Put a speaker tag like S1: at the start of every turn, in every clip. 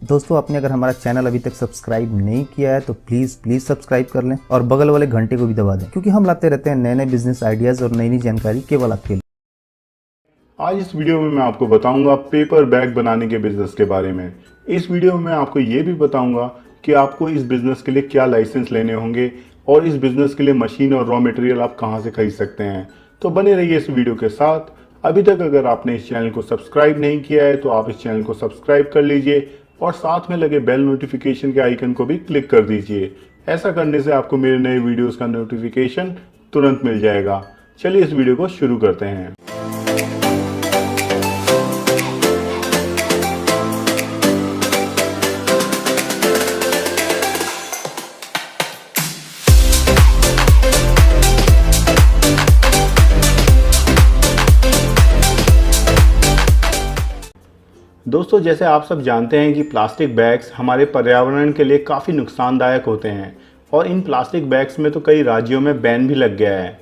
S1: दोस्तों, आपने अगर हमारा चैनल अभी तक सब्सक्राइब नहीं किया है तो प्लीज़ सब्सक्राइब कर लें और बगल वाले घंटे को भी दबा दें, क्योंकि हम लाते रहते हैं नए नए बिजनेस आइडियाज़ और नई नई जानकारी केवल आपके लिए।
S2: आज इस वीडियो में मैं आपको बताऊंगा पेपर बैग बनाने के बिजनेस के बारे में। इस वीडियो में मैं आपको ये भी बताऊंगा कि आपको इस बिजनेस के लिए क्या लाइसेंस लेने होंगे और इस बिजनेस के लिए मशीन और रॉ मटेरियल आप कहां से खरीद सकते हैं। तो बने रहिए इस वीडियो के साथ। अभी तक अगर आपने इस चैनल को सब्सक्राइब नहीं किया है तो आप इस चैनल को सब्सक्राइब कर लीजिए और साथ में लगे बेल नोटिफिकेशन के आइकन को भी क्लिक कर दीजिए। ऐसा करने से आपको मेरे नए वीडियोस का नोटिफिकेशन तुरंत मिल जाएगा। चलिए इस वीडियो को शुरू करते हैं। दोस्तों, जैसे आप सब जानते हैं कि प्लास्टिक बैग्स हमारे पर्यावरण के लिए काफ़ी नुकसानदायक होते हैं और इन प्लास्टिक बैग्स में तो कई राज्यों में बैन भी लग गया है।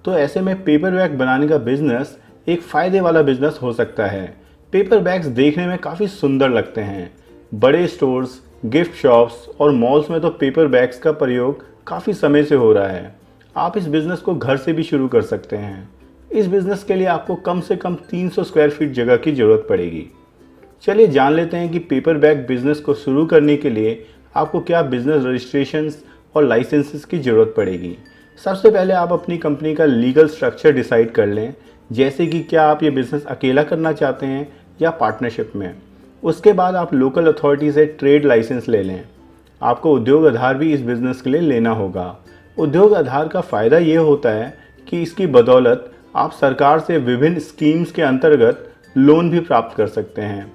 S2: तो ऐसे में पेपर बैग बनाने का बिजनेस एक फ़ायदे वाला बिजनेस हो सकता है। पेपर बैग्स देखने में काफ़ी सुंदर लगते हैं। बड़े स्टोर्स, गिफ्ट शॉप्स और मॉल्स में तो पेपर बैग्स का प्रयोग काफ़ी समय से हो रहा है। आप इस बिज़नेस को घर से भी शुरू कर सकते हैं। इस बिज़नेस के लिए आपको कम से कम 300 स्क्वायर फीट जगह की ज़रूरत पड़ेगी। चलिए जान लेते हैं कि पेपर बैग बिजनेस को शुरू करने के लिए आपको क्या बिजनेस रजिस्ट्रेशंस और लाइसेंसेस की ज़रूरत पड़ेगी। सबसे पहले आप अपनी कंपनी का लीगल स्ट्रक्चर डिसाइड कर लें, जैसे कि क्या आप ये बिज़नेस अकेला करना चाहते हैं या पार्टनरशिप में। उसके बाद आप लोकल अथॉरिटी से ट्रेड लाइसेंस ले लें। आपको उद्योग आधार भी इस बिज़नेस के लिए लेना होगा। उद्योग आधार का फ़ायदा ये होता है कि इसकी बदौलत आप सरकार से विभिन्न स्कीम्स के अंतर्गत लोन भी प्राप्त कर सकते हैं।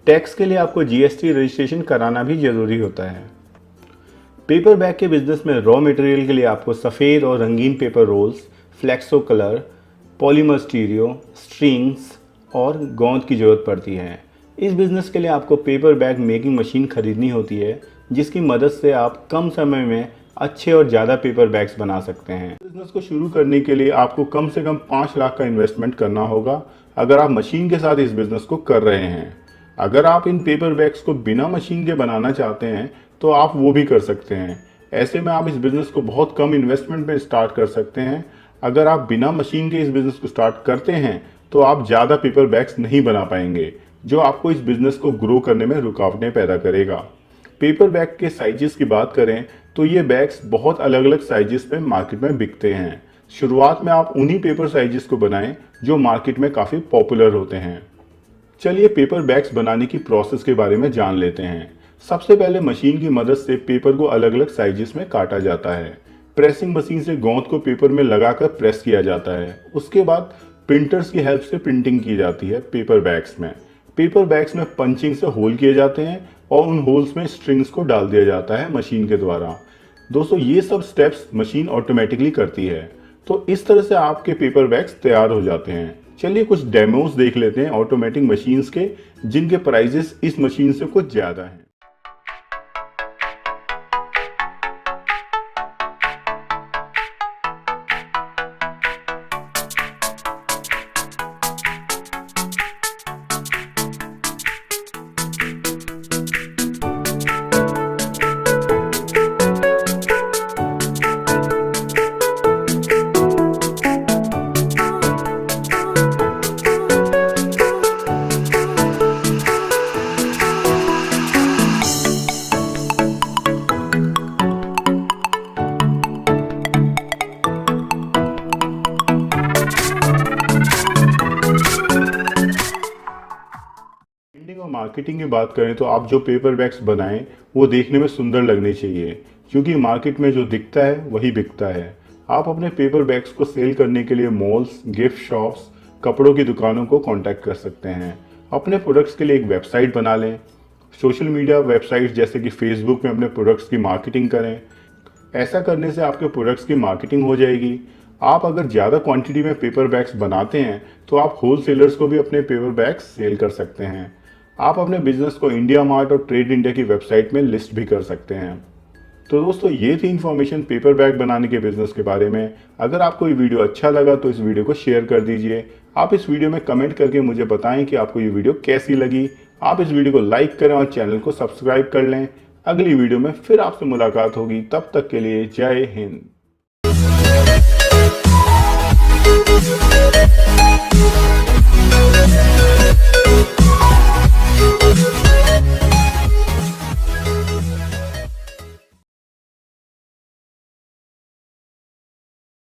S2: टैक्स के लिए आपको जीएसटी रजिस्ट्रेशन कराना भी ज़रूरी होता है। पेपर बैग के बिजनेस में रॉ मटेरियल के लिए आपको सफ़ेद और रंगीन paper roles, flexo colour, polymer stereo, strings और गोंद की ज़रूरत पड़ती है। इस बिज़नेस के लिए आपको पेपर बैग मेकिंग मशीन खरीदनी होती है, जिसकी मदद से आप कम समय में अच्छे और ज़्यादा पेपर बैग्स बना सकते हैं। बिजनेस को शुरू करने के लिए आपको कम से कम 5 लाख का इन्वेस्टमेंट करना होगा अगर आप मशीन के साथ इस बिज़नेस को कर रहे हैं। अगर आप इन पेपर बैग्स को बिना मशीन के बनाना चाहते हैं तो आप वो भी कर सकते हैं। ऐसे में आप इस बिज़नेस को बहुत कम इन्वेस्टमेंट में स्टार्ट कर सकते हैं। अगर आप बिना मशीन के इस बिज़नेस को स्टार्ट करते हैं तो आप ज़्यादा पेपर बैग्स नहीं बना पाएंगे, जो आपको इस बिज़नेस को ग्रो करने में रुकावटें पैदा करेगा। पेपर बैग के साइजेस की बात करें तो ये बैग्स बहुत अलग अलग साइजेस में मार्केट में बिकते हैं। शुरुआत में आप उन्हीं पेपर साइजेस को बनाएं जो मार्केट में काफ़ी पॉपुलर होते हैं। चलिए पेपर बैग्स बनाने की प्रोसेस के बारे में जान लेते हैं। सबसे पहले मशीन की मदद से पेपर को अलग अलग साइजेस में काटा जाता है। प्रेसिंग मशीन से गोंद को पेपर में लगाकर प्रेस किया जाता है। उसके बाद प्रिंटर्स की हेल्प से प्रिंटिंग की जाती है पेपर बैग्स में। पेपर बैग्स में पंचिंग से होल किए जाते हैं और उन होल्स में स्ट्रिंग्स को डाल दिया जाता है मशीन के द्वारा। दोस्तों, ये सब स्टेप्स मशीन ऑटोमेटिकली करती है। तो इस तरह से आपके पेपर बैग्स तैयार हो जाते हैं। चलिए कुछ डेमोस देख लेते हैं ऑटोमेटिक मशीन्स के, जिनके प्राइजेस इस मशीन से कुछ ज़्यादा हैं। मार्केटिंग की बात करें तो आप जो पेपर बैग्स बनाएं वो देखने में सुंदर लगने चाहिए, क्योंकि मार्केट में जो दिखता है वही बिकता है। आप अपने पेपर बैग्स को सेल करने के लिए मॉल्स, गिफ्ट शॉप्स, कपड़ों की दुकानों को कांटेक्ट कर सकते हैं। अपने प्रोडक्ट्स के लिए एक वेबसाइट बना लें। सोशल मीडिया वेबसाइट जैसे कि फेसबुक में अपने प्रोडक्ट्स की मार्केटिंग करें। ऐसा करने से आपके प्रोडक्ट्स की मार्केटिंग हो जाएगी। आप अगर ज़्यादा क्वांटिटी में पेपर बैग्स बनाते हैं तो आप होलसेलर्स को भी अपने पेपर बैग्स सेल कर सकते हैं। आप अपने बिजनेस को इंडिया मार्ट और ट्रेड इंडिया की वेबसाइट में लिस्ट भी कर सकते हैं। तो दोस्तों, ये थी इन्फॉर्मेशन पेपर बैग बनाने के बिजनेस के बारे में। अगर आपको ये वीडियो अच्छा लगा तो इस वीडियो को शेयर कर दीजिए। आप इस वीडियो में कमेंट करके मुझे बताएं कि आपको ये वीडियो कैसी लगी। आप इस वीडियो को लाइक करें और चैनल को सब्सक्राइब कर लें। अगली वीडियो में फिर आपसे मुलाकात होगी, तब तक के लिए जय हिंद।